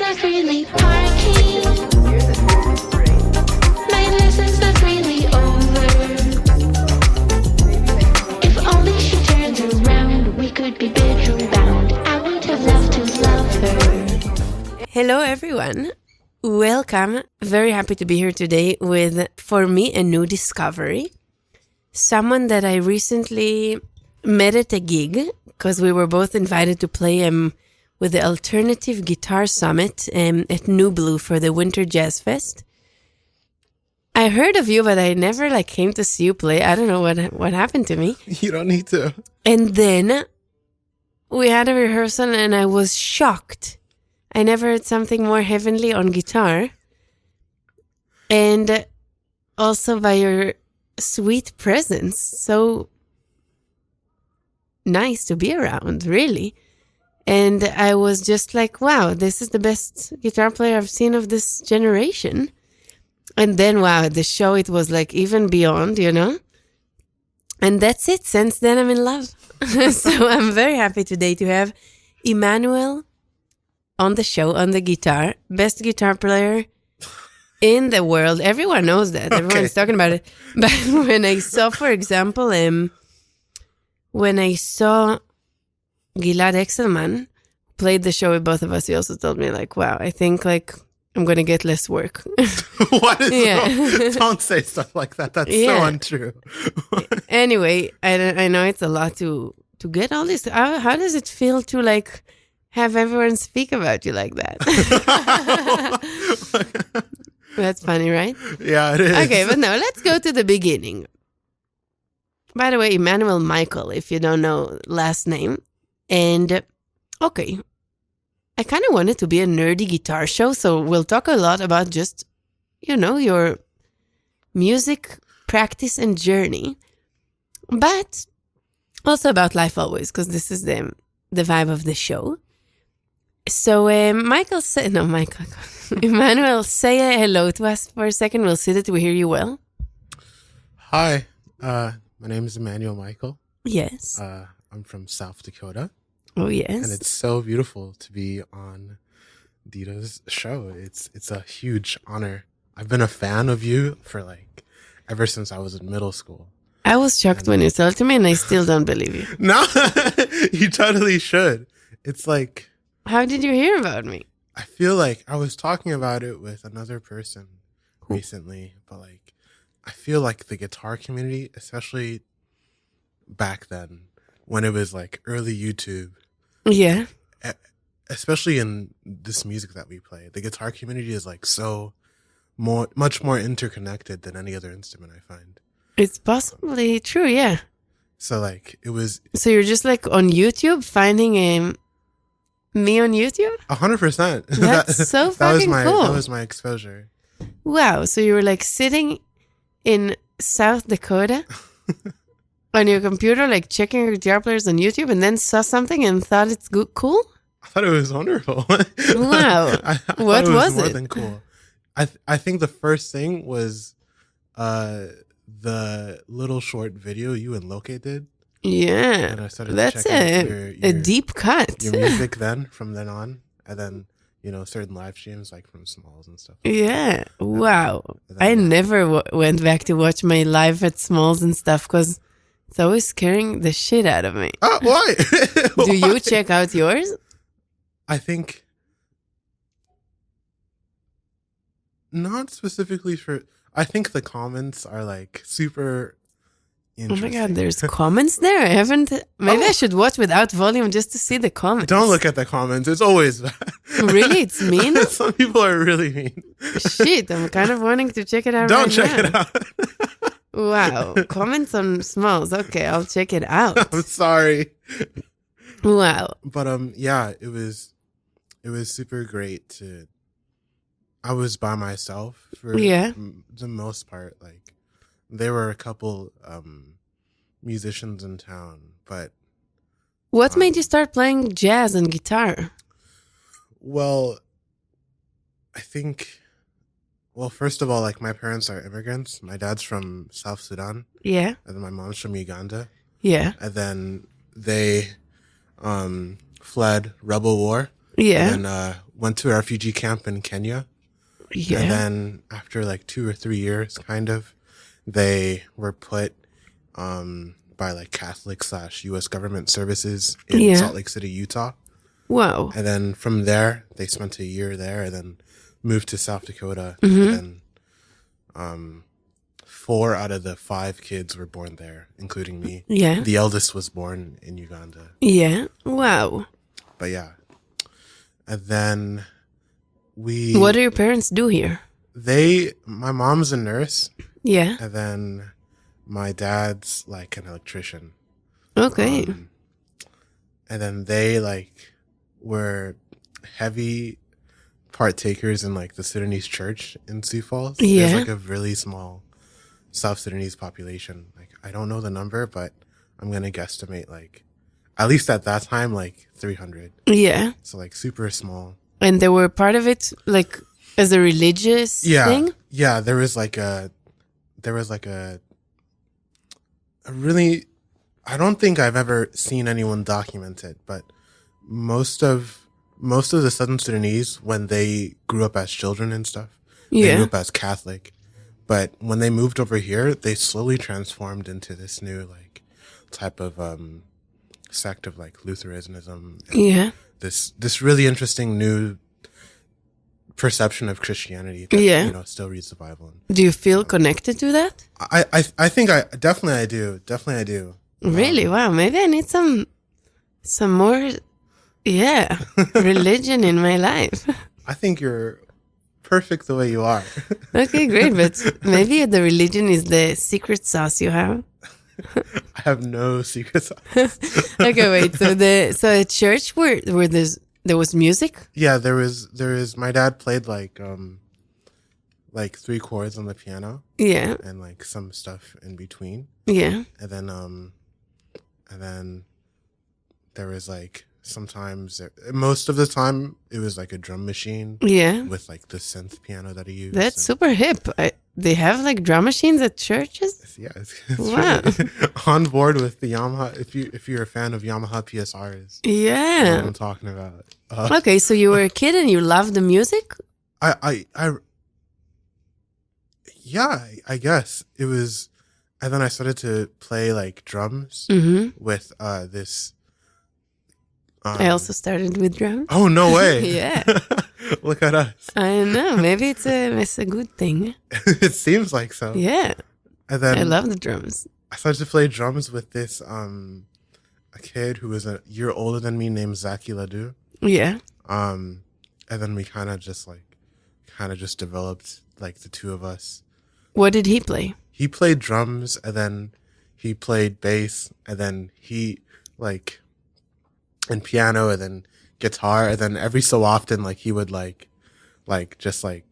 not really parking. My lesson's not really over. If only she turned around, we could be bedroom bound. I would have loved to love her. Hello, everyone. Welcome. Very happy to be here today with, for me, a new discovery. Someone that I recently met at a gig because we were both invited to play with the Alternative Guitar Summit at New Blue for the Winter JazzFest. I heard of you, but I never came to see you play. I don't know what happened to me. You don't need to. And then we had a rehearsal and I was shocked. I never heard something more heavenly on guitar. And also by your sweet presence. So nice to be around, really. And I was just like, wow, this is the best guitar player I've seen of this generation. And then, wow, the show, it was even beyond, And that's it. Since then, I'm in love. So I'm very happy today to have Emmanuel on the show, on the guitar. Best guitar player in the world. Everyone knows that. Okay. Everyone's talking about it. But when I saw, for example, when I saw Gilad Exelman played the show with both of us, he also told me, wow, I think, I'm going to get less work. What is wrong? Don't say stuff like that. That's so untrue. Anyway, I know it's a lot to get all this. How does it feel to, have everyone speak about you like that? That's funny, right? Yeah, it is. Okay, but no, let's go to the beginning. By the way, Emmanuel Michael, if you don't know last name. And, okay, I kind of want it to be a nerdy guitar show, so we'll talk a lot about just, your music practice and journey. But also about life always, because this is the vibe of the show. So, Emmanuel, say hello to us for a second. We'll see that we hear you well. Hi, my name is Emmanuel Michael. Yes. I'm from South Dakota. Oh, yes. And it's so beautiful to be on Dida's show. It's a huge honor. I've been a fan of you for ever since I was in middle school. I was shocked when you told it to me, and I still don't believe you. No, you totally should. It's how did you hear about me? I feel I was talking about it with another person recently, but I feel the guitar community, especially back then when it was early YouTube. Yeah. Especially in this music that we play, the guitar community is much more interconnected than any other instrument I find. It's possibly true, yeah. So it was. So you're just on YouTube finding me on YouTube? 100%. That's so fucking cool. That was my exposure. Wow. So you were sitting in South Dakota on your computer, checking your guitar players on YouTube, and then saw something and thought it's cool? I thought it was wonderful. Wow. What was it? More than cool. I think the first thing was the little short video you and Loke did. Yeah, and I started that's checking a deep cut. Your music from then on, and then certain live streams from Smalls and stuff. Yeah, wow. I never went back to watch my live at Smalls and stuff because it's always scaring the shit out of me. Oh, why? Do you check out yours? I think not specifically for. I think the comments are super. Oh my God, there's comments there. I haven't. Maybe I should watch without volume just to see the comments. Don't look at the comments. It's always bad. Really? It's mean? Some people are really mean. Shit, I'm kind of wanting to check it out. Don't check it out. Wow. Comments on Smalls. Okay, I'll check it out. I'm sorry. Wow. But yeah, it was super great to. I was by myself for the most part. There were a couple musicians in town, but... What made you start playing jazz and guitar? Well, I think... Well, first of all, my parents are immigrants. My dad's from South Sudan. Yeah. And then my mom's from Uganda. Yeah. And then they fled rebel war Yeah. And then went to a refugee camp in Kenya. Yeah. And then after like 2 or 3 years, kind of, they were put by like Catholic / U.S. government services in Salt Lake City, Utah. Wow. And then from there, they spent a year there and then moved to South Dakota. And then 4 out of the 5 kids were born there, including me. Yeah. The eldest was born in Uganda. Yeah. Wow. But yeah. And then What do your parents do here? My mom's a nurse. Yeah. And then my dad's like an electrician. Okay. And then they like were heavy partakers in like the Sudanese church in Sioux Falls. Yeah. There's like a really small South Sudanese population. Like I don't know the number, but I'm gonna guesstimate like at least at that time like 300. Yeah. So like super small. And they were part of it like as a religious thing? Yeah, there was like a really, I don't think I've ever seen anyone document it, but most of the Southern Sudanese, when they grew up as children and stuff, they grew up as Catholic. But when they moved over here, they slowly transformed into this new like type of sect of like Lutheranism. Yeah. This really interesting new perception of Christianity that, still reads the Bible. Do you feel connected to that? I think I do. Definitely I do. Really? Wow. Maybe I need some more, religion in my life. I think you're perfect the way you are. Okay, great. But maybe the religion is the secret sauce you have. I have no secret sauce. Okay, wait. So a church where there was music? Yeah, there is. My dad played like 3 chords on the piano. Yeah. And like some stuff in between. Yeah. And then there was like sometimes, most of the time it was like a drum machine. Yeah. With like the synth piano that he used. That's super hip. They have like drum machines at churches? Yeah, it's wow. Really on board with the Yamaha. If you're a fan of Yamaha PSRs, yeah, what I'm talking about. Okay, so you were a kid and you loved the music? I guess it was, and then I started to play like drums with this. I also started with drums. Oh no way! Yeah, look at us. I know. Maybe it's a good thing. It seems like so. Yeah, and then I love the drums. I started to play drums with this a kid who was a year older than me named Zaki Ladu. Yeah. And then we kind of just developed like the two of us. What did he play? He played drums, and then he played bass, and then he like and piano, and then guitar, and then every so often like he would like just like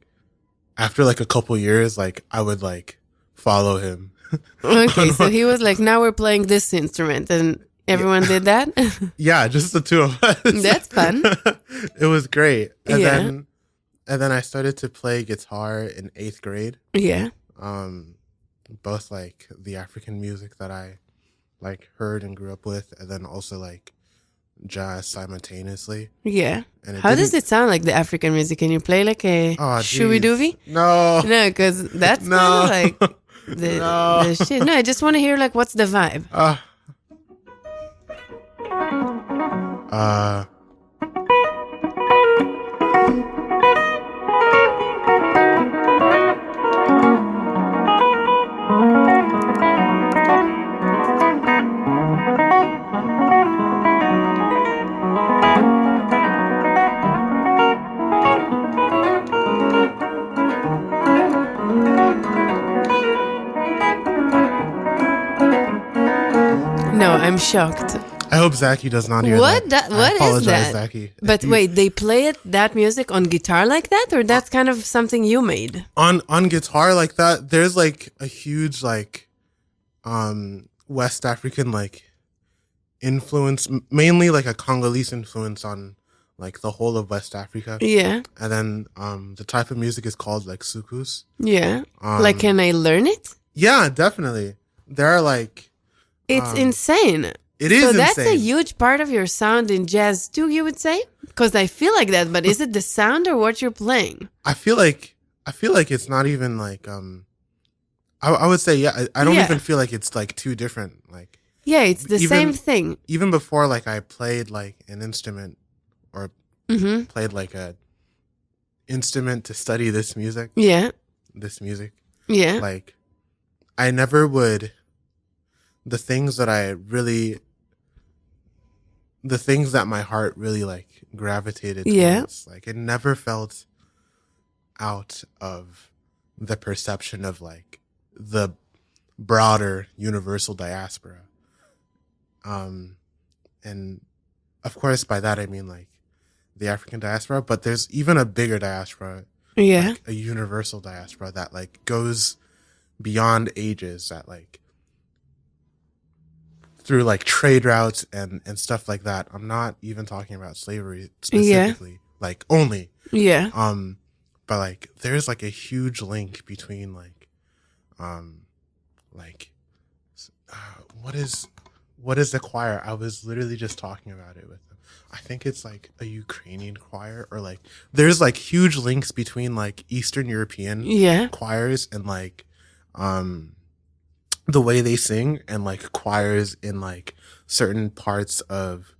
after like a couple years like I would like follow him. Okay, so he was like, now we're playing this instrument, and everyone did that? Yeah, just the two of us. That's fun. It was great. And then I started to play guitar in 8th grade. Yeah. Both like the African music that I like heard and grew up with, and then also like jazz simultaneously. Yeah. And how does it sound like the African music? Can you play like a shooby-dooby? No. No, because that's kind of like the shit. No, I just want to hear like what's the vibe. No, I'm shocked. I hope Zaki does not hear what that. What is that? Zaki. But wait, they play that music on guitar like that, or that's kind of something you made? On guitar like that, there's like a huge like West African like influence, mainly like a Congolese influence on like the whole of West Africa. Yeah. And then the type of music is called like Sukus. Yeah. Like, can I learn it? Yeah, definitely. There are like it's insane. It is so insane. that's a huge part of your sound in jazz too, you would say? Because I feel like that, but is it the sound or what you're playing? I feel like it's not even like I would say I don't even feel like it's like too different. Like it's the same thing. Even before like I played like an instrument or played like a instrument to study this music. Yeah. This music. Yeah. Like I never would the things that my heart really like gravitated towards. Like it never felt out of the perception of like the broader universal diaspora. And of course by that I mean like the African diaspora, but there's even a bigger diaspora. Yeah. Like a universal diaspora that like goes beyond ages, that like through like trade routes and stuff like that. I'm not even talking about slavery specifically, like only. Yeah. But like there's like a huge link between like what is the choir? I was literally just talking about it with them. I think it's like a Ukrainian choir, or like there's like huge links between like Eastern European choirs and like the way they sing, and like choirs in like certain parts of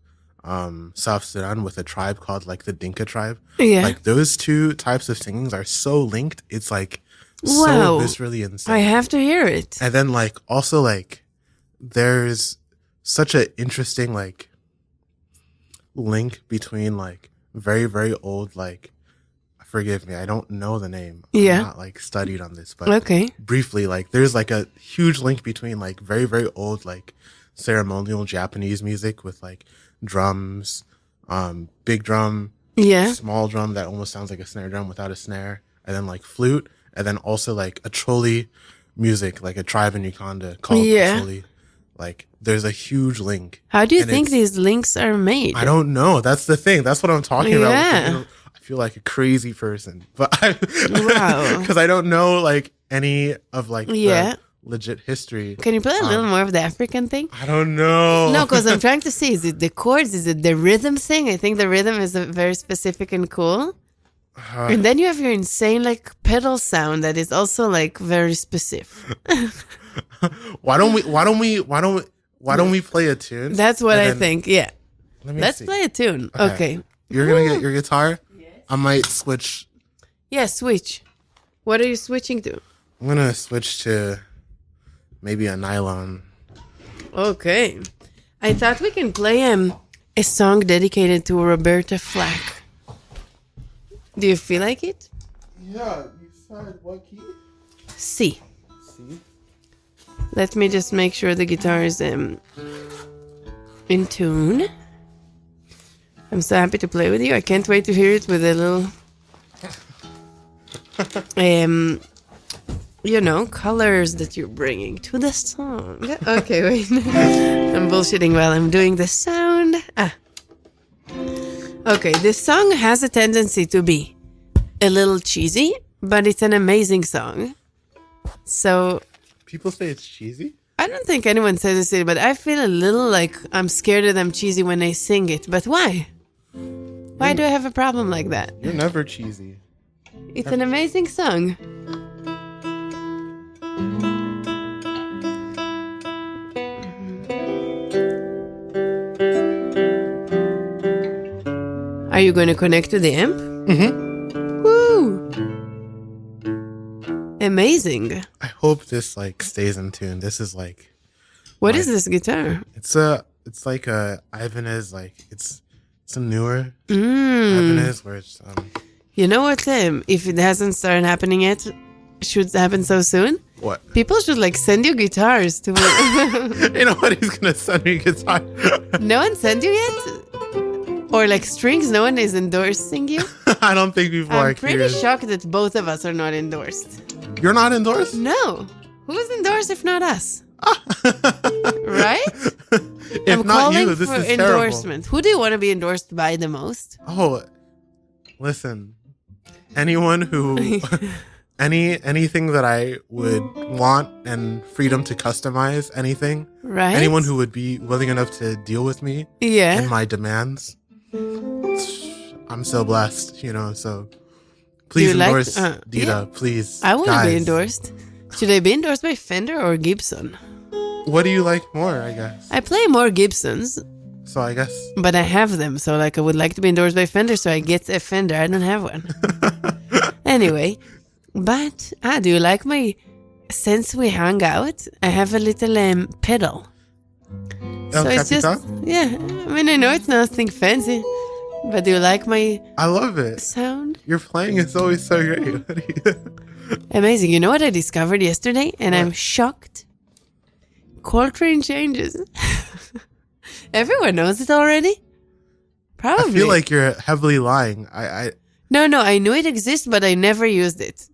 South Sudan with a tribe called like the Dinka tribe. Yeah. Like those two types of singings are so linked. It's like so viscerally insane. I have to hear it. And then like also like there's such an interesting like link between like very, very old, like, forgive me, I don't know the name. I'm not like studied on this, but briefly, like there's like a huge link between like very, very old, like ceremonial Japanese music with like drums, big drum, small drum that almost sounds like a snare drum without a snare, and then like flute, and then also like a choli music, like a tribe in Uganda called choli. Like there's a huge link. How do you think these links are made? I don't know. That's the thing. That's what I'm talking about. I feel like a crazy person, but because I don't know like any of like the legit history. Can you play a little more of the African thing? I don't know. No, because I'm trying to see, is it the chords? Is it the rhythm thing? I think the rhythm is very specific and cool. And then you have your insane like pedal sound that is also like very specific. Why don't we play a tune? That's what I think. Yeah. Let's see. play a tune. Okay. You're gonna get your guitar? Yes. I might switch. Yeah, switch. What are you switching to? I'm gonna switch to maybe a nylon. Okay. I thought we can play a song dedicated to Roberta Flack. Do you feel like it? Yeah, you said what key? C. C? Let me just make sure the guitar is in tune. I'm so happy to play with you. I can't wait to hear it with a little colors that you're bringing to the song. Okay, wait. I'm bullshitting while I'm doing the sound. Okay, this song has a tendency to be a little cheesy, but it's an amazing song. So people say it's cheesy? I don't think anyone says it, but I feel a little like I'm scared of them cheesy when they sing it. But why? Why do I have a problem like that? You're never cheesy. It's an amazing song. Are you going to connect to the amp? Mm-hmm. Woo! Amazing. I hope this like stays in tune. This is like what is this guitar? It's like a Ibanez, like it's a newer Ibanez where it's You know what? If it hasn't started happening yet, should happen so soon. What? People should like send you guitars to. You know what? He's gonna send me a guitar. No one sent you yet, or like strings. No one is endorsing you. I don't think people are. I'm pretty shocked that both of us are not endorsed. You're not endorsed? No. Who's endorsed if not us? Right? If I'm not you, calling this for is endorsement. terrible. Who do you want to be endorsed by the most? Oh, listen. Anyone who anything that I would want and freedom to customize anything. Right. Anyone who would be willing enough to deal with me and my demands. I'm so blessed, so please endorse Dida, please. I want to be endorsed. Should I be endorsed by Fender or Gibson? What do you like more, I guess? I play more Gibsons. So I guess. But I have them, so I would like to be endorsed by Fender, so I get a Fender. I don't have one. Anyway, but do you like since we hung out, I have a little pedal. El it's Capitan? I know it's nothing fancy, but do you like my I love it. Sound? Your playing is always so great. Amazing. You know what I discovered yesterday? And I'm shocked. Coltrane changes. Everyone knows it already? Probably. I feel like you're heavily lying. No, I knew it exists, but I never used it.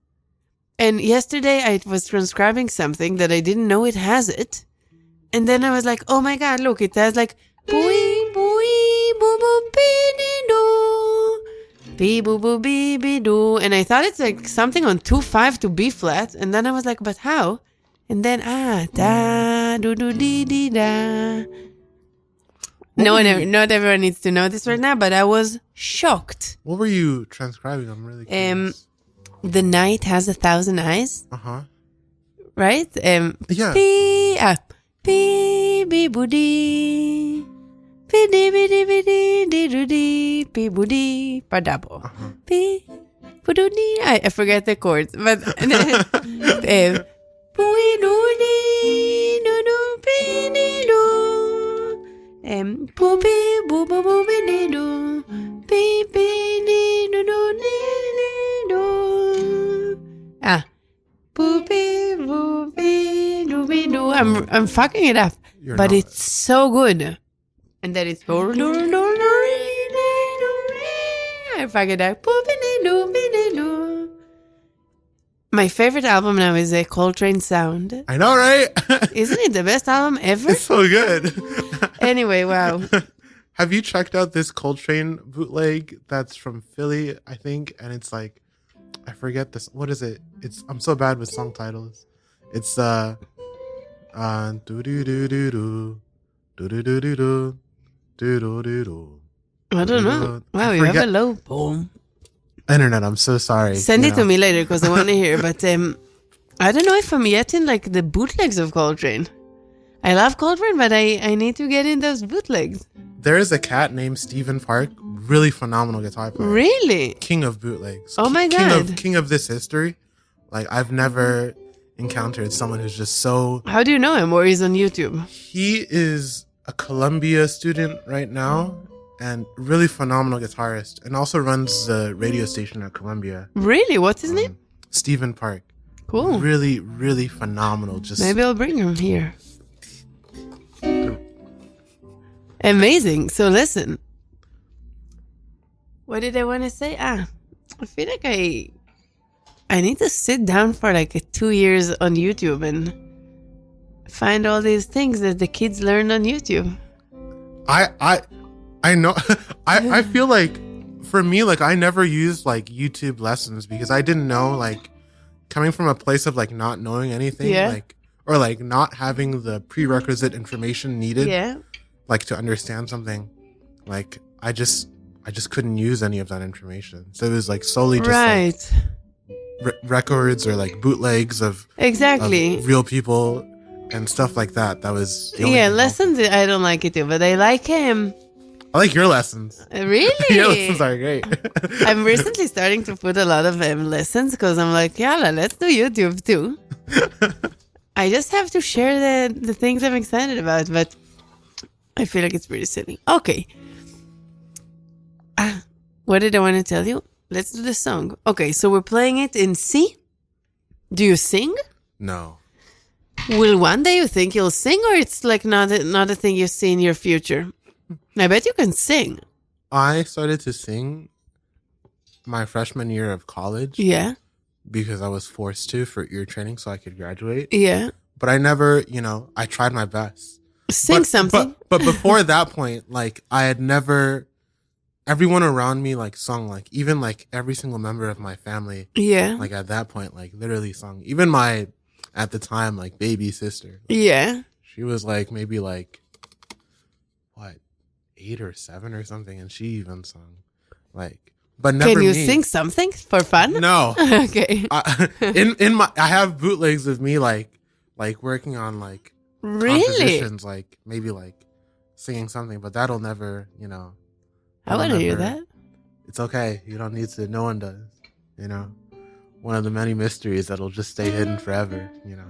And yesterday I was transcribing something that I didn't know it has it. And then I was like, oh my God, look, it has like boo boo boo boo bee boo boo bee doo. And I thought it's like something on 2/5 to B flat. And then I was like, but how? And then da do do dee dee da. Not everyone needs to know this right now, but I was shocked. What were you transcribing? I'm really curious. The night has 1,000 eyes. Right? Yeah. Bee bee boo dee. Bee dee bee dee bee dee dee doo dee. Bee boo dee. Badabo. Bee boo doo dee. I forget the chords, but boo doo dee doo doo bee dee doo. Boo bee boo boo boo bee dee doo. Bee bee dee doo doo dee dee doo. Boo bee boo bee doo bee doo. I'm fucking it up, but it's so good. And then it's I fuck it up. Boo bee dee doo bee dee doo. My favorite album now is a Coltrane Sound. I know, right? Isn't it the best album ever? It's so good. Anyway, wow. Have you checked out this Coltrane bootleg that's from Philly, I think? And it's like, I forget this. What is it? I'm so bad with song titles. It's do do do do do do do do do do do do do. I don't know. Wow, you have a low boom. Internet, I'm so sorry. Send it to me later because I want to hear. But I don't know if I'm yet in like the bootlegs of Coltrane. I love Coltrane, but I need to get in those bootlegs. There is a cat named Stephen Park, really phenomenal guitar player. Really? King of bootlegs. Oh my God. King of this history. Like, I've never encountered someone who's just so... How do you know him, or he's on YouTube? He is a Columbia student right now and really phenomenal guitarist, and also runs the radio station at Columbia. Really? What's his name? Stephen Park. Cool. Really, really phenomenal. Just maybe I'll bring him here. Amazing. So listen. What did I want to say? I feel like I need to sit down for like 2 years on YouTube and find all these things that the kids learn on YouTube. I know. I feel like for me, like, I never used like YouTube lessons because I didn't know, like, coming from a place of like not knowing anything, like, or like not having the prerequisite information needed, like, to understand something. Like, I just couldn't use any of that information. So it was like solely just like records or like bootlegs of real people and stuff like that. That was lessons. I don't like it too, but I like him. I like your lessons. Really? Your lessons are great. I'm recently starting to put a lot of lessons because I'm like, let's do YouTube too. I just have to share the things I'm excited about, but I feel like it's pretty silly. Okay. What did I want to tell you? Let's do the song. Okay, so we're playing it in C. Do you sing? No. Will one day you think you'll sing, or it's like not a thing you see in your future? I bet you can sing. I started to sing my freshman year of college. Yeah. Because I was forced to for ear training so I could graduate. Yeah. But I never, I tried my best. Sing something. But before that point, like, I had never everyone around me like sung, like even like every single member of my family. Yeah. Like at that point, like literally sung. Even my, at the time, like baby sister. Yeah. She was like maybe like, what, 8 or 7 or something, and she even sung. Like, but never. Can you me. sing something for fun? No. Okay. I have bootlegs of me like working on like Really? compositions, like maybe like singing something, but that'll never, you know. I want to hear that. It's okay. You don't need to. No one does. You know, one of the many mysteries that'll just stay hidden forever. You know.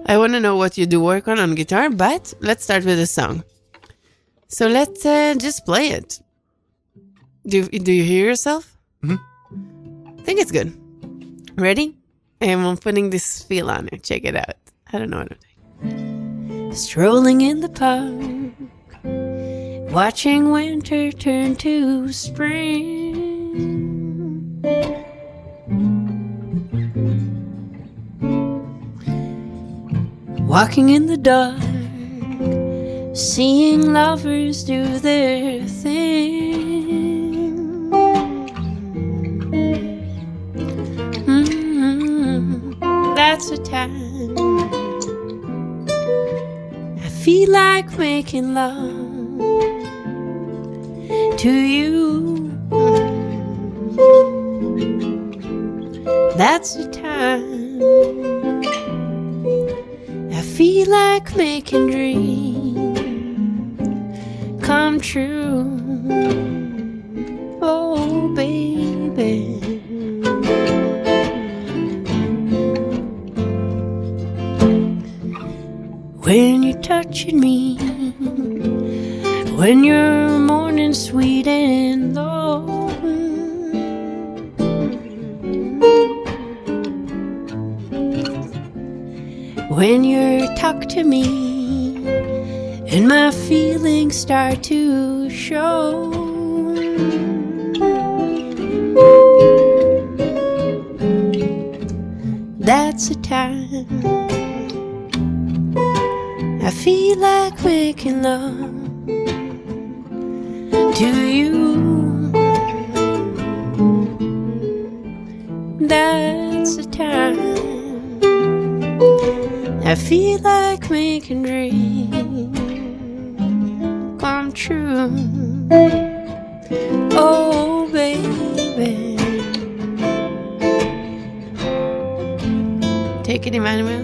I want to know what you do work on guitar, but let's start with a song. So let's just play it. Do you hear yourself? Mm-hmm. I think it's good. Ready? I'm putting this feel on it. Check it out. I don't know what I'm doing. Strolling in the park, watching winter turn to spring. Walking in the dark, seeing lovers do their thing. That's the time I feel like making love to you. That's the time I feel like making dreams come true. Oh, baby. When you're touching me, when you're morning sweet and low, when you're talk to me and my feelings start to show, that's the time I feel like making love to you. That's the time I feel like making dreams come true. Oh, baby. Take it, Emmanuel.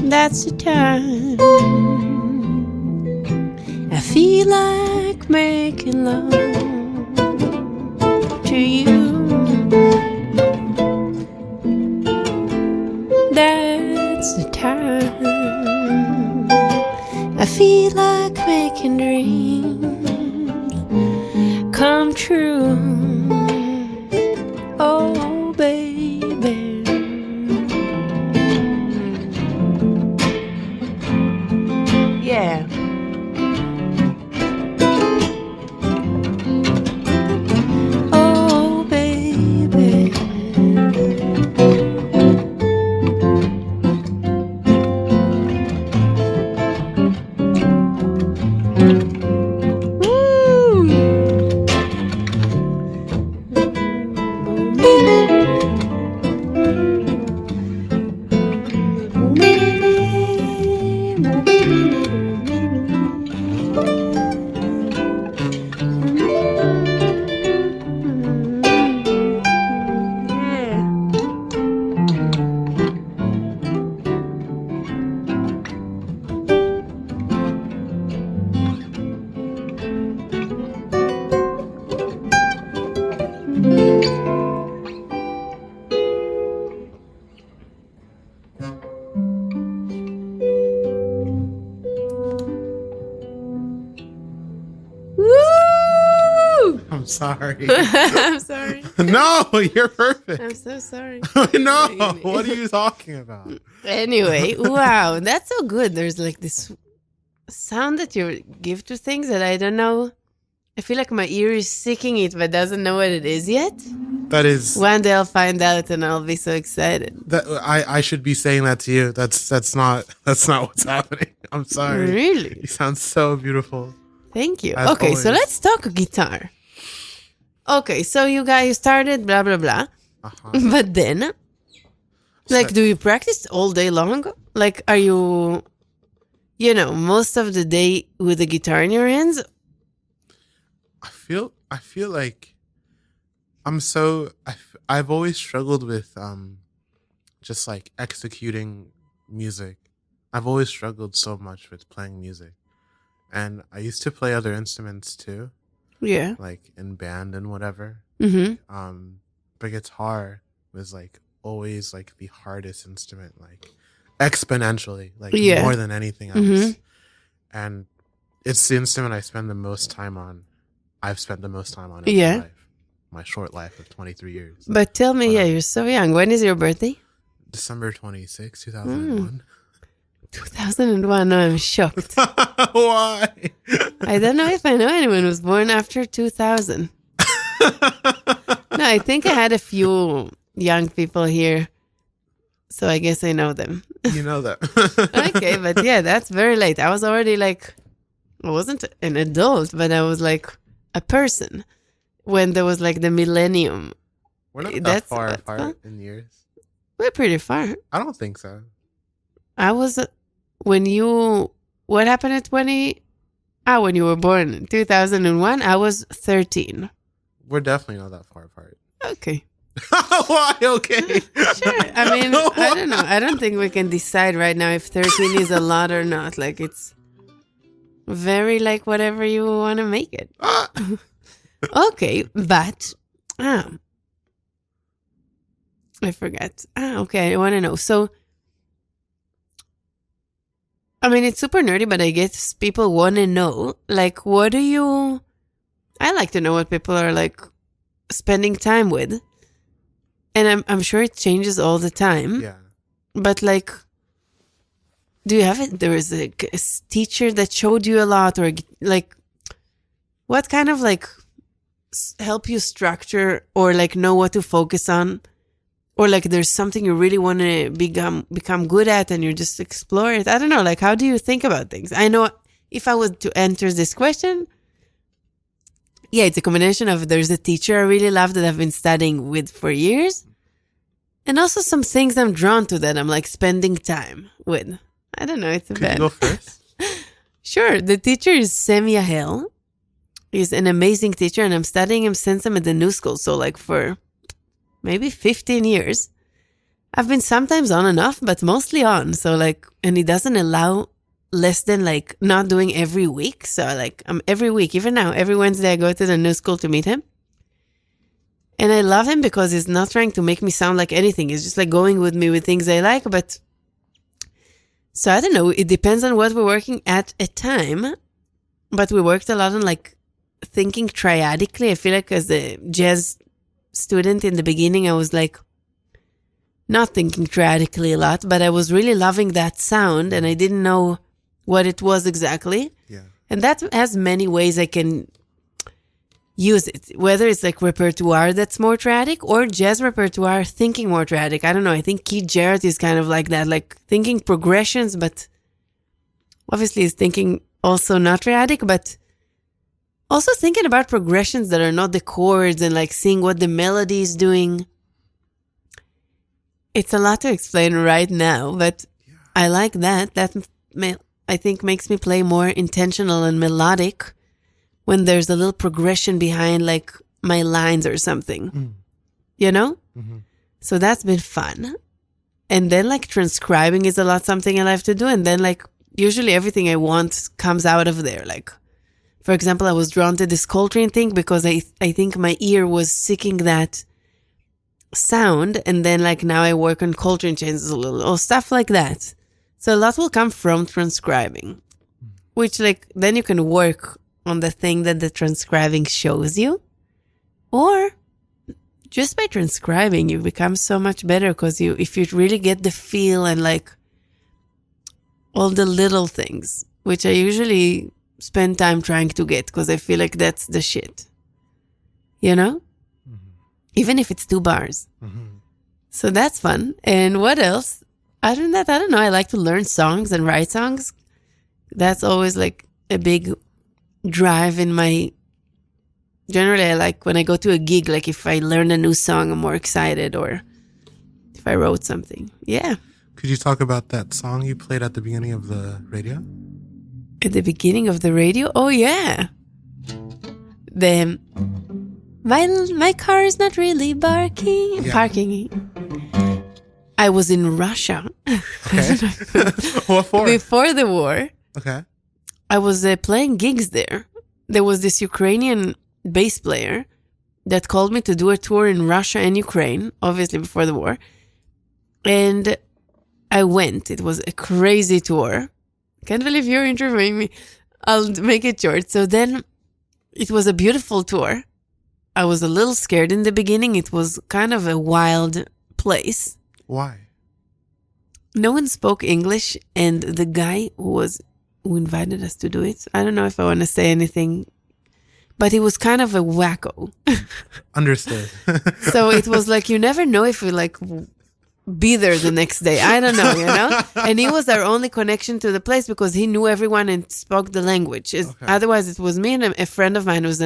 That's the time I feel like making love to you. That's the time I feel like making dreams come true. Oh, baby. Yeah. sorry. I'm sorry. No, you're perfect. I'm so sorry. No, what are you talking about? Anyway, wow, that's so good. There's like this sound that you give to things that I don't know. I feel like my ear is seeking it, but doesn't know what it is yet. That is... One day I'll find out and I'll be so excited. That I should be saying that to you. That's not what's happening. I'm sorry. Really? You sound so beautiful. Thank you. As Okay, always. so let's talk guitar. Okay, so you guys started blah, blah, blah. But then, like, do you practice all day long? Like, are you, most of the day with the guitar in your hands? I feel like I've always struggled with just like executing music. I've always struggled so much with playing music. And I used to play other instruments too. Yeah. Like in band and whatever. Mm-hmm. But guitar was like always like the hardest instrument, like exponentially, like more than anything else. Mm-hmm. And it's the instrument I spend the most time on. I've spent the most time on in my life. My short life of 23 years. But tell me, you're so young. When is your birthday? December 26, 2001. 2001? No, I'm shocked. Why? I don't know if I know anyone who's born after 2000. No, I think I had a few young people here. So I guess I know them. You know that. Okay, but yeah, that's very late. I was already like, I wasn't an adult, but I was like a person when there was like the millennium. We're not that far apart in years. We're pretty far. I don't think so. I was, what happened at when you were born in 2001, I was 13. We're definitely not that far apart. Okay. Why? Okay. Sure. I mean, I don't know. I don't think we can decide right now if 13 is a lot or not. Like, it's very like whatever you want to make it. Okay, but I forgot. Okay, I want to know. So, I mean, it's super nerdy, but I guess people want to know, like, I like to know what people are like spending time with. And I'm sure it changes all the time. Yeah. But like, do you have it? There is a teacher that showed you a lot, or like, what kind of like help you structure or like know what to focus on, or like there's something you really want to become good at and you just explore it? I don't know. Like, how do you think about things? I know if I was to answer this question, yeah, it's a combination of there's a teacher I really love that I've been studying with for years, and also some things I'm drawn to that I'm like spending time with. I don't know. It's a bad. Could you go first? Sure. The teacher is Sam Yahel. He's an amazing teacher, and I'm studying him since I'm at the new school. So like for maybe 15 years. I've been sometimes on and off, but mostly on. So like, and he doesn't allow less than like not doing every week. So like I'm every week, even now, every Wednesday I go to the new school to meet him. And I love him because he's not trying to make me sound like anything. He's just like going with me with things I like. But so I don't know. It depends on what we're working at a time. But we worked a lot on like thinking triadically. I feel like as a jazz student in the beginning, I was like not thinking triadically a lot, but I was really loving that sound and I didn't know what it was exactly. Yeah. And that has many ways I can use it, whether it's like repertoire that's more triadic or jazz repertoire thinking more triadic. I don't know. I think Keith Jarrett is kind of like that, like thinking progressions, but obviously he's thinking also not triadic, but also thinking about progressions that are not the chords and like seeing what the melody is doing. It's a lot to explain right now, but yeah. I like that. That I think makes me play more intentional and melodic when there's a little progression behind like my lines or something, you know? Mm-hmm. So that's been fun. And then like transcribing is a lot something I like to do. And then like usually everything I want comes out of there. Like, for example, I was drawn to this Coltrane thing because I think my ear was seeking that sound, and then like now I work on Coltrane changes a little or stuff like that. So a lot will come from transcribing, which like then you can work on the thing that the transcribing shows you. Or just by transcribing, you become so much better because if you really get the feel and like all the little things, which I usually spend time trying to get because I feel like that's the shit. You know? Mm-hmm. Even if it's 2 bars. Mm-hmm. So that's fun. And what else? Other than that, I don't know. I like to learn songs and write songs. That's always like a big drive in my... Generally, I like when I go to a gig, like if I learn a new song, I'm more excited, or if I wrote something. Yeah. Could you talk about that song you played at the beginning of the radio? At the beginning of the radio? Oh, yeah. My car is not really barking. Yeah. Parking. I was in Russia. Okay. What for? Before the war. Okay. I was playing gigs there. There was this Ukrainian bass player that called me to do a tour in Russia and Ukraine, obviously before the war. And I went. It was a crazy tour. Can't believe you're interviewing me. I'll make it short. So then it was a beautiful tour. I was a little scared in the beginning. It was kind of a wild place. Why? No one spoke English, and the guy who invited us to do it, I don't know if I want to say anything, but he was kind of a wacko. Understood. So it was like, you never know if we like be there the next day. I don't know, you know? And he was our only connection to the place because he knew everyone and spoke the language. Okay. Otherwise, it was me and a friend of mine who's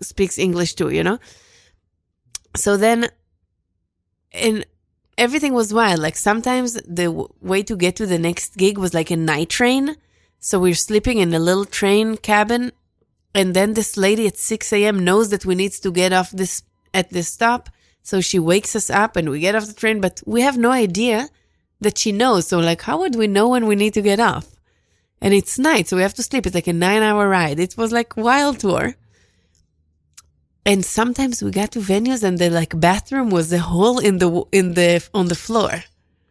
speaks English too, you know? So then, and everything was wild. Like sometimes the way to get to the next gig was like a night train. So we're sleeping in a little train cabin. And then this lady at 6 a.m. knows that we need to get off at this stop. So she wakes us up and we get off the train, but we have no idea that she knows. So like, how would we know when we need to get off? And it's night, so we have to sleep. It's like a 9-hour ride. It was like wild tour. And sometimes we got to venues and the like bathroom was a hole on the floor.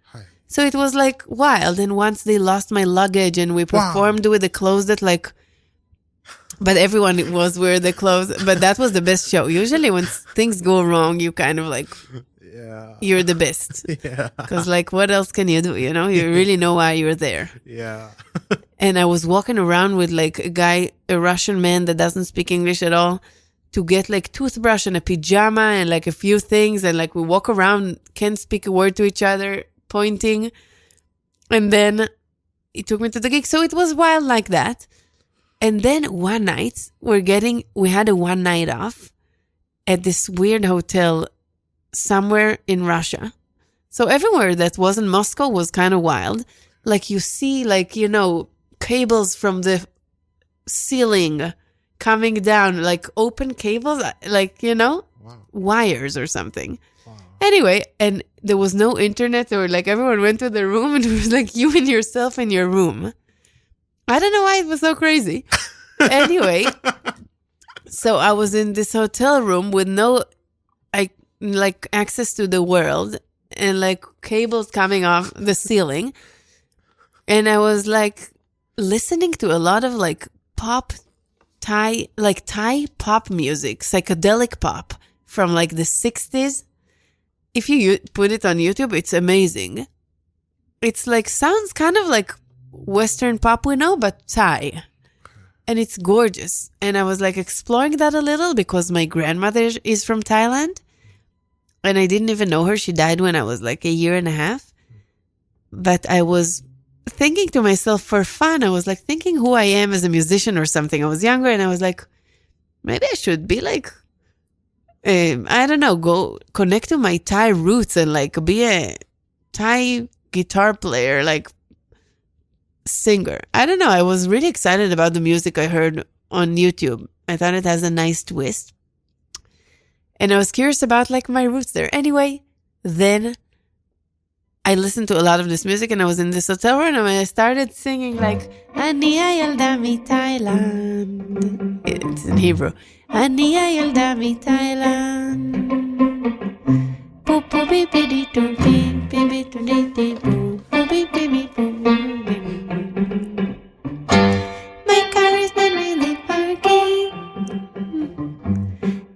Hi. So it was like wild. And once they lost my luggage and we performed with the clothes that like, but everyone was wearing the clothes. But that was the best show. Usually when things go wrong, you kind of like, you're the best. Yeah. Because like, what else can you do? You know, you really know why you're there. Yeah. And I was walking around with like a Russian man that doesn't speak English at all, to get like toothbrush and a pajama and like a few things. And like we walk around, can't speak a word to each other, pointing. And then he took me to the gig. So it was wild like that. And then one night we had a 1 night off at this weird hotel somewhere in Russia. So everywhere that wasn't Moscow was kind of wild. Like you see like, you know, cables from the ceiling coming down, like open cables, like, you know, wires or something. Wow. Anyway, and there was no internet, or like everyone went to their room and it was like you and yourself in your room. I don't know why it was so crazy. Anyway, so I was in this hotel room with no like access to the world and like cables coming off the ceiling. And I was like listening to a lot of like Thai pop music, psychedelic pop from like the 60s. If you put it on YouTube, it's amazing. It's like, sounds kind of like Western pop we know, but Thai. And it's gorgeous. And I was like exploring that a little because my grandmother is from Thailand. And I didn't even know her. She died when I was like 1.5 years. But I was thinking to myself for fun, I was like thinking who I am as a musician or something. I was younger and I was like, maybe I should be like, I don't know, go connect to my Thai roots and like be a Thai guitar player, like singer. I don't know. I was really excited about the music I heard on YouTube. I thought it has a nice twist. And I was curious about like my roots there. Anyway, then I listened to a lot of this music and I was in this hotel room and I started singing like Aniya Yalda Mi Thailand. It's in Hebrew. Aniya Yalda Mi Thailand. Poo poo bi bi di doo bi bi bi doo di di boo boo bi bi bi boo boo bi. My car is not really parking.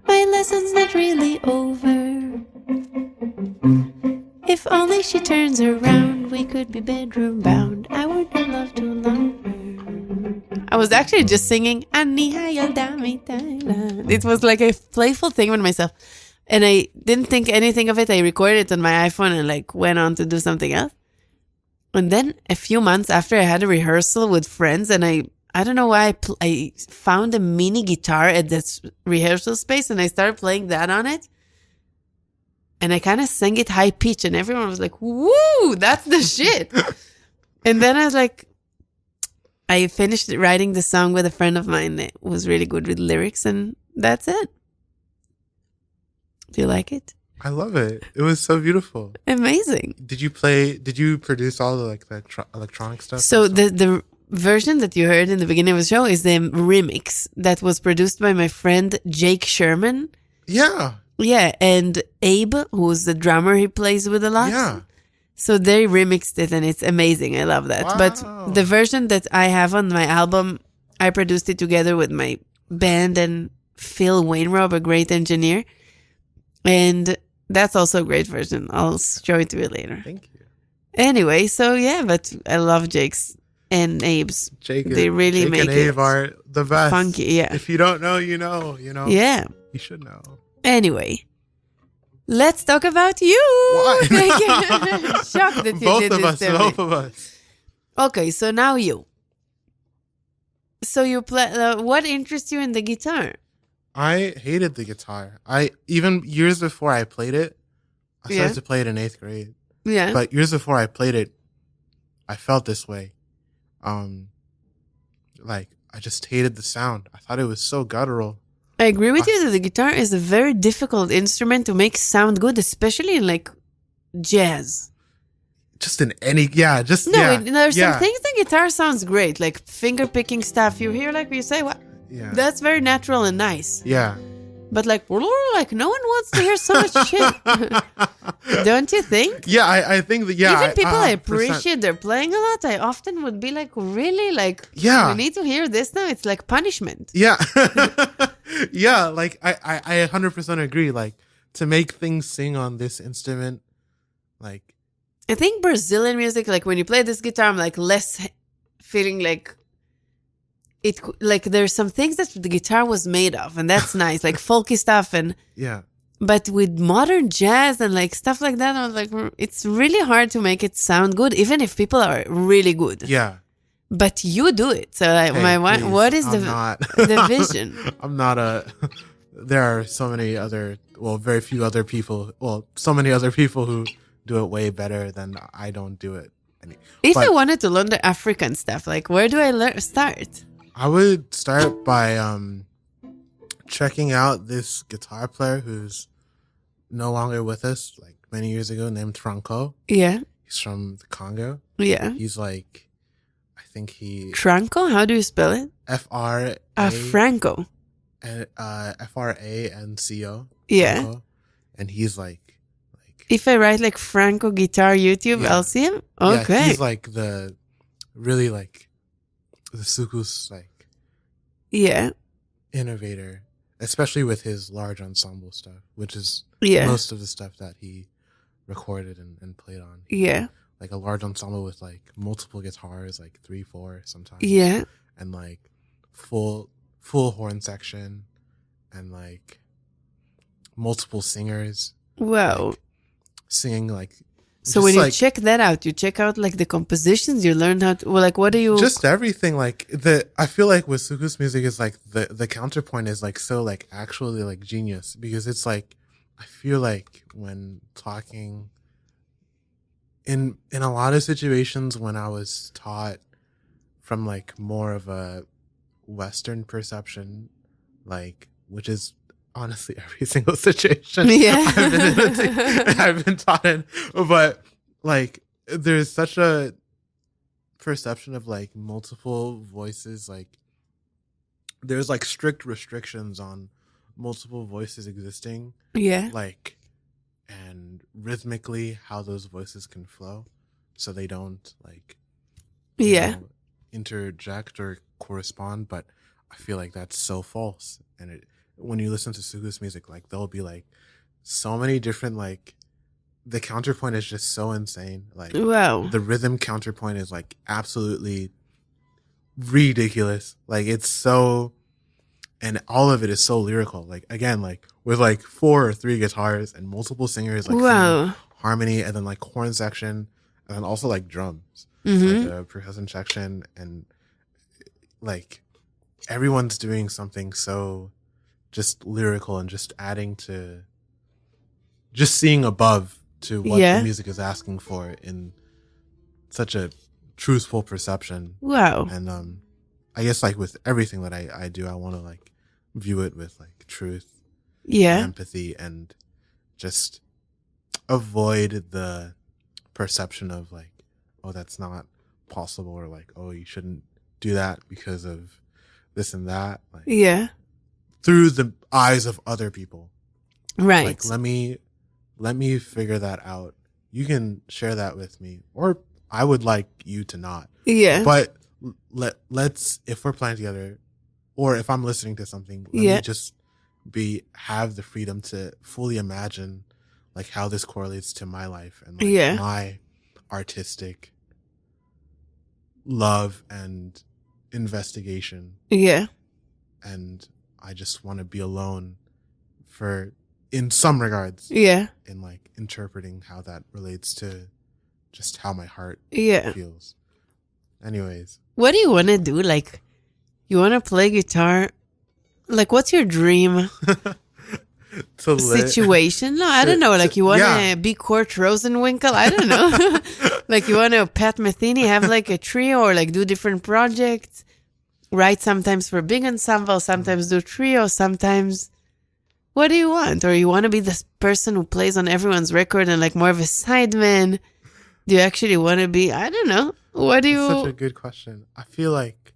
My only she turns around, we could be bedroom bound. I would love to love her. I was actually just singing. It was like a playful thing with myself. And I didn't think anything of it. I recorded it on my iPhone and like went on to do something else. And then a few months after, I had a rehearsal with friends, and I don't know why I found a mini guitar at this rehearsal space, and I started playing that on it. And I kind of sang it high pitch, and everyone was like, "Woo, that's the shit!" And then I was like, I finished writing the song with a friend of mine that was really good with lyrics, and that's it. Do you like it? I love it. It was so beautiful. Amazing. Did you produce all the like the electronic stuff? So the version that you heard in the beginning of the show is the remix that was produced by my friend Jake Sherman. Yeah. Yeah, and Abe, who's the drummer he plays with a lot. Yeah. So they remixed it, and it's amazing. I love that. Wow. But the version that I have on my album, I produced it together with my band and Phil Wainrob, a great engineer. And that's also a great version. I'll show it to you later. Thank you. Anyway, so yeah, but I love Jake's and Abe's. They really Jake make and Abe are the best. Funky, yeah. If you don't know, you know. Yeah. You should know. Anyway, let's talk about you. What? Shocked that you both did of this us. to me. Both of us. Okay, so now you. So you play. What interests you in the guitar? I hated the guitar. Even years before I played it, I started to play it in 8th grade. Yeah. But years before I played it, I felt this way. Like I just hated the sound. I thought it was so guttural. I agree with you that the guitar is a very difficult instrument to make sound good, especially in like jazz. Just in any, there's some things the guitar sounds great, like finger picking stuff. You hear like you say, "What? Yeah, that's very natural and nice." Yeah, but like no one wants to hear so much shit. Don't you think? Yeah, I think that. Yeah, even people I appreciate they're playing a lot. I often would be like, really, like, we need to hear this now. It's like punishment. Yeah, yeah. Like I 100% agree. Like to make things sing on this instrument, like. I think Brazilian music, like when you play this guitar, I'm like less feeling like it, like there's some things that the guitar was made of, and that's nice, like folky stuff. And yeah, but with modern jazz and like stuff like that, I was like, it's really hard to make it sound good, even if people are really good. Yeah, but you do it. So like, what is the vision? I'm not a. There are so many other, very few other people. So many other people who do it way better than I don't do it. If I wanted to learn the African stuff, like where do I start? I would start by checking out this guitar player who's no longer with us, like many years ago, named Franco. Yeah. He's from the Congo. Yeah. He's like, I think he... Franco? How do you spell it? F-R-A... Franco. And F-R-A-N-C-O. Yeah. Franco. And he's like... If I write like Franco guitar YouTube, I'll see him? Okay. Yeah, he's like the Sukus, like... Yeah. Innovator. Especially with his large ensemble stuff, which is most of the stuff that he recorded and played on. Yeah. Like a large ensemble with like multiple guitars, like 3, 4 sometimes. Yeah. And like full horn section and like multiple singers. Wow. Like, singing like... So when you check that out, you check out like the compositions, you learn how to, what do you... Just everything. Like I feel like with Sukus music is like the counterpoint is like so like actually like genius, because it's like, I feel like when talking in a lot of situations when I was taught from like more of a Western perception, like, which is honestly every single situation I've been taught in, but like there's such a perception of like multiple voices, like there's like strict restrictions on multiple voices existing, like, and rhythmically how those voices can flow so they don't like interject or correspond. But I feel like that's so false, and when you listen to Sukus music, like there'll be like so many different like the counterpoint is just so insane. Like, wow. the rhythm counterpoint is like absolutely ridiculous. Like, it's so, and all of it is so lyrical. Like, again, like with like 4 or 3 guitars and multiple singers, like singing harmony, and then like horn section, and then also like drums, like a percussion section, and like everyone's doing something so just lyrical and just adding to, just seeing above to what the music is asking for in such a truthful perception. Wow. And I guess like with everything that I do, I want to like view it with like truth, and empathy, and just avoid the perception of like, oh, that's not possible, or like, oh, you shouldn't do that because of this and that. Like, through the eyes of other people. Right. Like, let me figure that out. You can share that with me, or I would like you to not. Yeah. But let's, if we're playing together, or if I'm listening to something, let me just have the freedom to fully imagine like how this correlates to my life and like my artistic love and investigation. Yeah. And I just want to be alone in some regards. Yeah. In like interpreting how that relates to just how my heart feels. Anyways. What do you want to do? Like, you want to play guitar? Like, what's your dream situation? No, I don't know. Like, you want to be Kurt Rosenwinkel? I don't know. Like, you want to Pat Metheny, have like a trio, or like do different projects, write sometimes for big ensemble, sometimes do trio, sometimes. What do you want? Or you want to be this person who plays on everyone's record and like more of a sideman? Do you actually want to be, I don't know. What do you... That's such a good question. I feel like,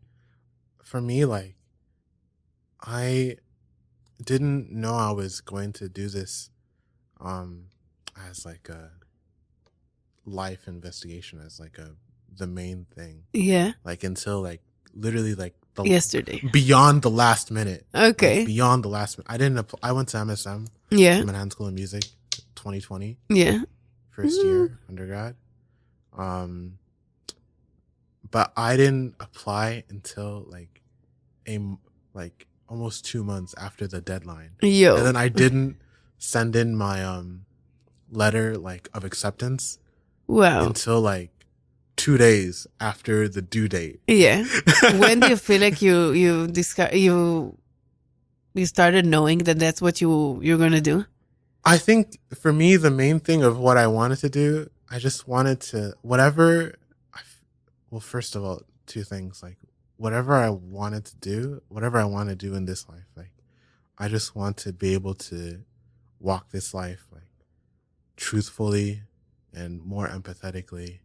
for me, like, I didn't know I was going to do this as like a life investigation, as like the main thing. Yeah. Like, until like, literally like, yesterday, beyond the last minute. Okay. Like, beyond the last minute. I went to MSM. Yeah. Manhattan School of Music, 2020. Yeah. First year undergrad. But I didn't apply until like almost 2 months after the deadline. Yo. And then I didn't send in my letter like of acceptance. Wow. Until like 2 days after the due date. Yeah. When do you feel like you started knowing that that's what you're going to do? I think for me, the main thing of what I wanted to do, I just wanted to, well, first of all, 2 things, like whatever I want to do in this life, like I just want to be able to walk this life like truthfully and more empathetically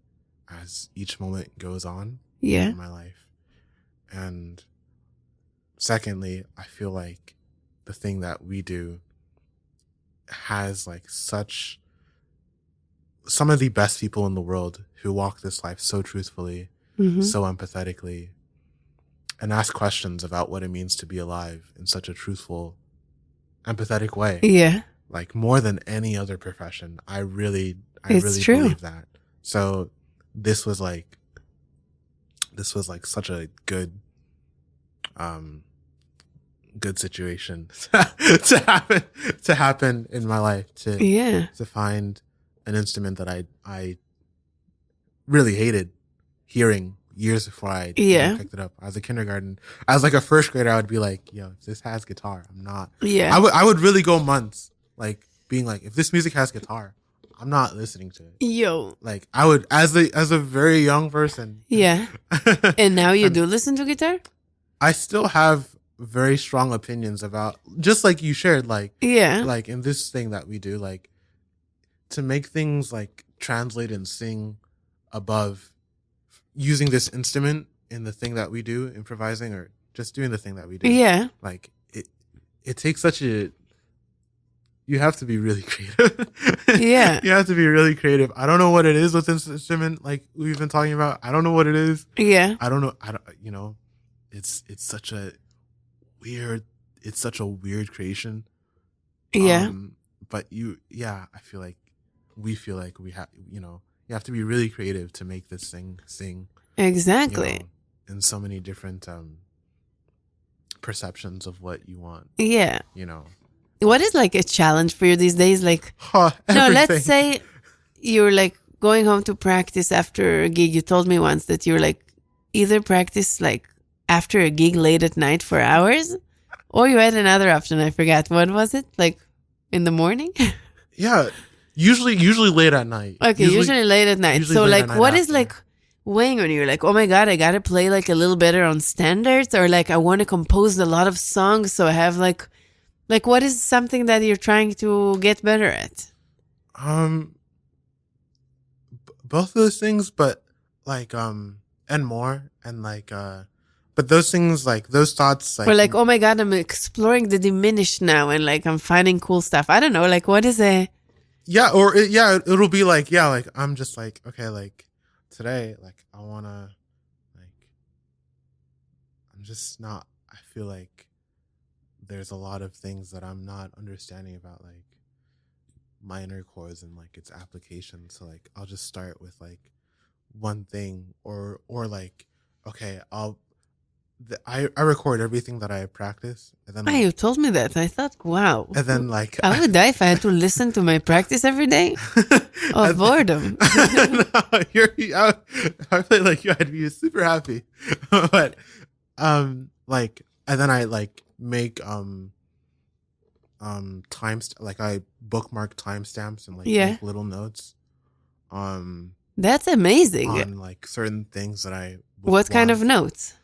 as each moment goes on in my life. And secondly, I feel like the thing that we do has like some of the best people in the world who walk this life so truthfully, so empathetically, and ask questions about what it means to be alive in such a truthful, empathetic way. Yeah. Like more than any other profession. I really believe that. So this was like such a good situation to happen in my life, to find an instrument that I really hated hearing years before I picked it up. As like a first grader, I would be like, yo, if this has guitar, I'm not. Yeah. I would really go months like being like, if this music has guitar, I'm not listening to it. Yo. Like I would, as a very young person. Yeah. And now you do listen to guitar? I still have very strong opinions about, just like you shared, like, like in this thing that we do, like to make things like translate and sing above using this instrument in the thing that we do, improvising or just doing the thing that we do. Yeah. Like it takes you have to be really creative. Yeah. You have to be really creative. I don't know what it is with this instrument, like we've been talking about. I don't know what it is. Yeah. I don't know. It's such a weird creation. Yeah. But I feel like we feel like we have, you have to be really creative to make this thing sing. Exactly. In so many different perceptions of what you want. Yeah. You know. What is like a challenge for you these days? Like, everything. no, let's say you're like going home to practice after a gig. You told me once that you're like either practice like after a gig late at night for hours, or you had another option. I forgot. What was it? Like in the morning? Yeah. Usually late at night. Okay, usually late at night. So like what is like weighing on you? Like, oh my God, I got to play like a little better on standards, or like I want to compose a lot of songs. So I have like what is something that you're trying to get better at? Both of those things, but like, and more, and like, but those things, like those thoughts, like, or like, oh my God, I'm exploring the diminished now, and like I'm finding cool stuff. I don't know, like what is a... Yeah, or it'll be like, yeah, like I'm just like, okay, like today, like I wanna, like, I'm just not, I feel like there's a lot of things that I'm not understanding about like minor chords and like its application. So like I'll just start with like one thing, or like, okay, I record everything that I practice, and then you told me that. I thought, wow. And then like I would die if I had to listen to my practice every day of boredom. No, I feel like I'd be super happy, but like, and then I like make like I bookmark timestamps and like make little notes. That's amazing. On like certain things that I what kind of notes?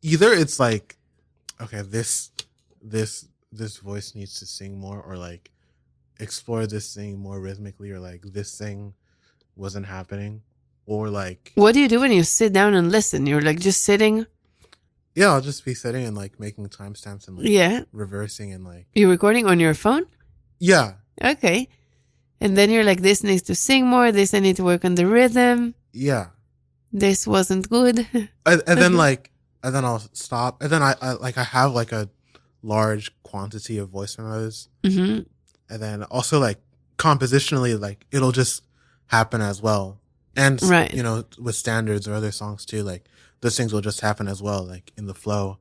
Either it's like, okay, this voice needs to sing more, or like explore this thing more rhythmically, or like this thing wasn't happening, or like... What do you do when you sit down and listen? You're like just sitting? Yeah, I'll just be sitting and like making timestamps and like reversing and like... You're recording on your phone? Yeah. Okay. And then you're like, this needs to sing more, this I need to work on the rhythm. Yeah. This wasn't good. And then like, and then I'll stop. And then I have like a large quantity of voice memos. Mm-hmm. And then also like compositionally, like it'll just happen as well. And, you know, with standards or other songs too, like those things will just happen as well. Like in the flow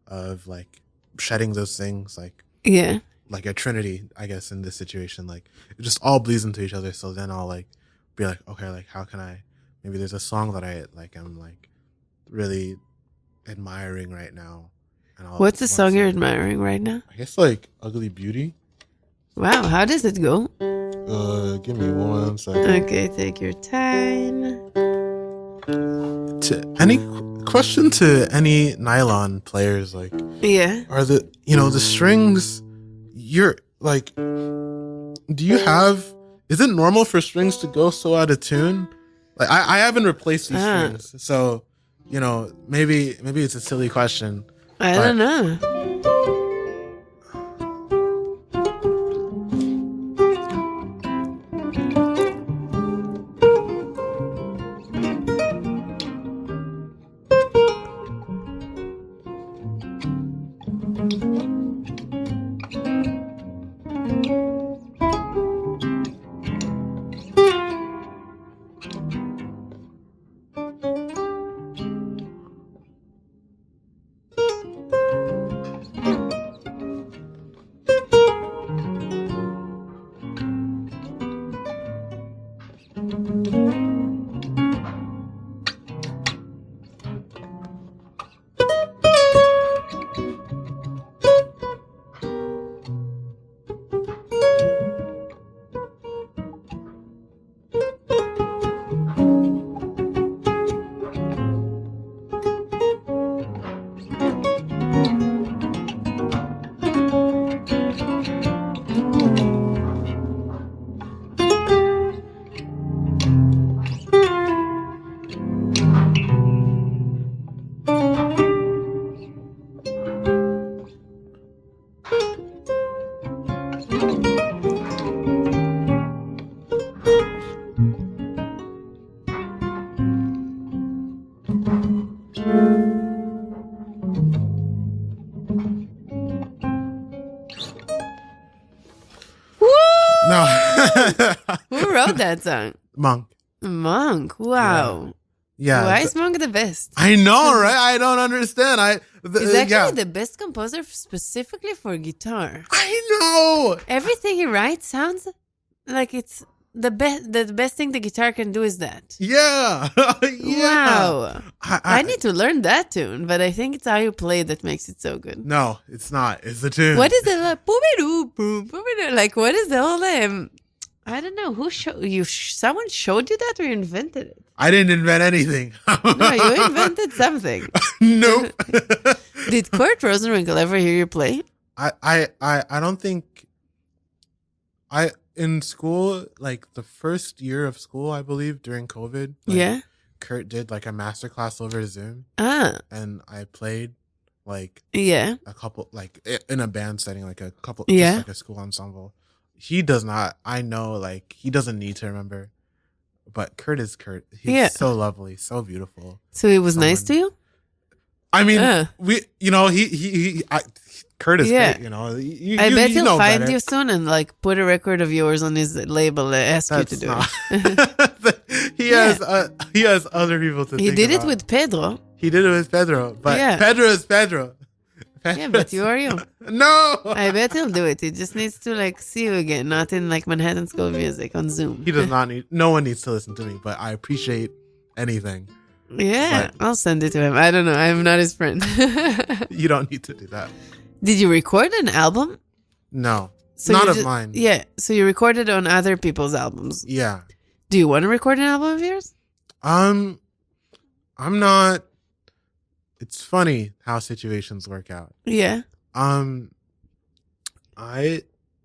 of like shedding those things, like, like a trinity, I guess, in this situation, like it just all bleeds into each other. So then I'll like be like, okay, like how can I, maybe there's a song that I like, I'm like really admiring right now. And what's the song you're admiring right now? I guess like Ugly Beauty. Wow, how does it go? Give me 1 second. Okay, take your time. To any question to any nylon players, like, are the, you know, the strings, you're like, do you have, is it normal for strings to go so out of tune? Like I haven't replaced these strings, so, you know, maybe it's a silly question. I don't know. wrote that song? Monk. Monk. Wow. Yeah. Why is Monk the best? I know, right? I don't understand. He's actually the best composer specifically for guitar. I know. Everything he writes sounds like it's the best. The best thing the guitar can do is that. Yeah. Wow. I need to learn that tune, but I think it's how you play that makes it so good. No, it's not. It's the tune. What is the like? What is the whole I don't know who showed you. Someone showed you that, or you invented it? I didn't invent anything. No, you invented something. Nope. Did Kurt Rosenwinkel ever hear you play? I don't think. In school, like the first year of school, I believe during COVID. Like, Kurt did like a masterclass over Zoom. And I played like a couple, like in a band setting, like a couple, just like a school ensemble. He does not. I know, like he doesn't need to remember. But Kurt is Kurt. He's so lovely, so beautiful. So he was nice to you? I mean, Kurt is great, you know. I bet he'll find you soon and like put a record of yours on his label and ask you to do it. He has other people to. He did it with Pedro. He did it with Pedro, but Pedro is Pedro. Yeah, but you are you. No, I bet he'll do it. He just needs to like see you again, not in like Manhattan School of Music on Zoom. He does not need. No one needs to listen to me, but I appreciate anything. Yeah, I'll send it to him. I don't know. I'm not his friend. You don't need to do that. Did you record an album? No, not of mine. Yeah, so you recorded on other people's albums. Yeah. Do you want to record an album of yours? I'm not. It's funny how situations work out. Yeah. I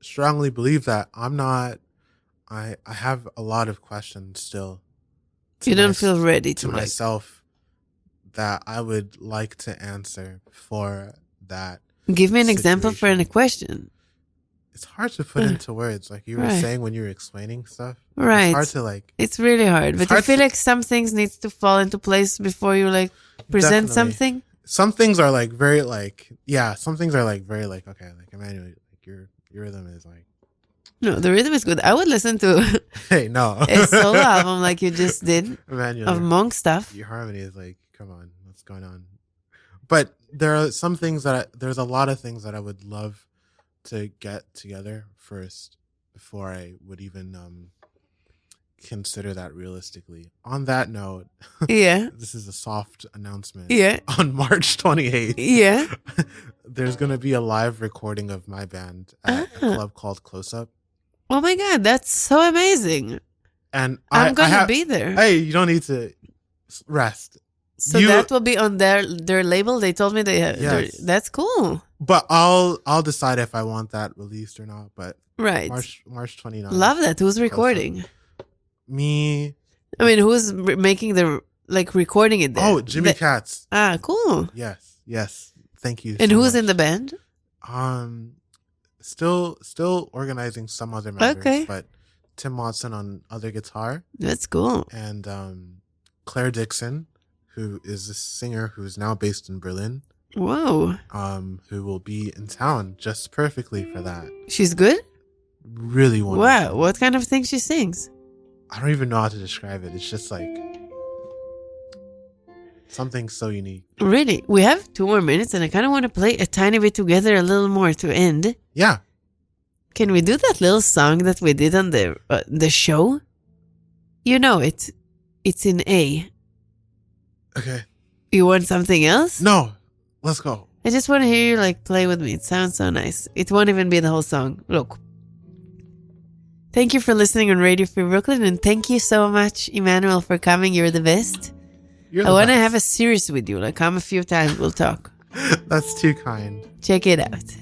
strongly believe that I'm not. I have a lot of questions still. You don't feel ready to myself that I would like to answer for that. Give me an example for a question. It's hard to put into words, like you were saying when you were explaining stuff. Right. It's hard to like. It's really hard, but I feel like some things need to fall into place before you like present something. Some things are like very like some things are like very like okay, like Emmanuel, like your rhythm is like. No, the rhythm is good. I would listen to a solo album like you just did Emmanuel, of Monk stuff. Your harmony is like, come on, what's going on? But there are some things there's a lot of things that I would love to get together first before I would even consider that realistically. On that note, this is a soft announcement. On March 28th, there's going to be a live recording of my band at a club called CloseUp. Oh my God, that's so amazing. And I'm going to be there. Hey, you don't need to rest. So that will be on their label. They told me that's cool. But I'll decide if I want that released or not. But March 29th. Love that. Who's recording? Me. I mean, who's making the recording it there? Oh, Jimmy Katz. Ah, cool. Yes. Thank you. And who's in the band? Still organizing some other members, but Tim Watson on other guitar. That's cool. And Claire Dixon, who is a singer who's now based in Berlin. Whoa. Who will be in town just perfectly for that. She's good? Really wonderful. Wow. What kind of thing she sings? I don't even know how to describe it. It's just like something so unique. Really? We have 2 more minutes and I kind of want to play a tiny bit together, a little more to end. Yeah. Can we do that little song that we did on the show? You know it. It's in A. Okay. You want something else? No. Let's go. I just want to hear you play with me. It sounds so nice. It won't even be the whole song. Look. Thank you for listening on Radio Free Brooklyn, and thank you so much, Emmanuel, for coming. You're the best. I want to have a series with you. Come a few times, we'll talk. That's too kind. Check it out.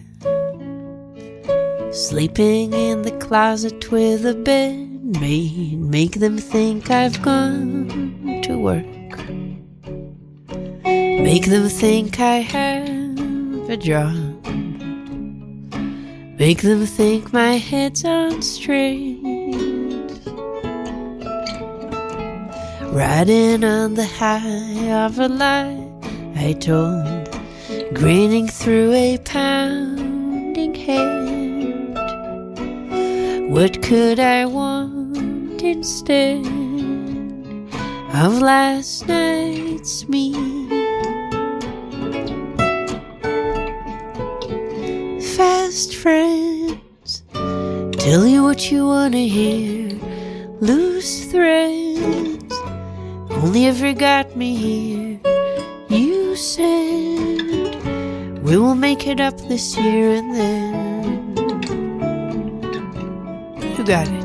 Sleeping in the closet with a bed made, make them think I've gone to work. Make them think I have a job. Make them think my head's on straight. Riding on the high of a lie I told, grinning through a pounding head. What could I want instead of last night's meet. Fast friends tell you what you wanna hear. Loose threads only ever got me here. You said we will make it up this year, and then you got it.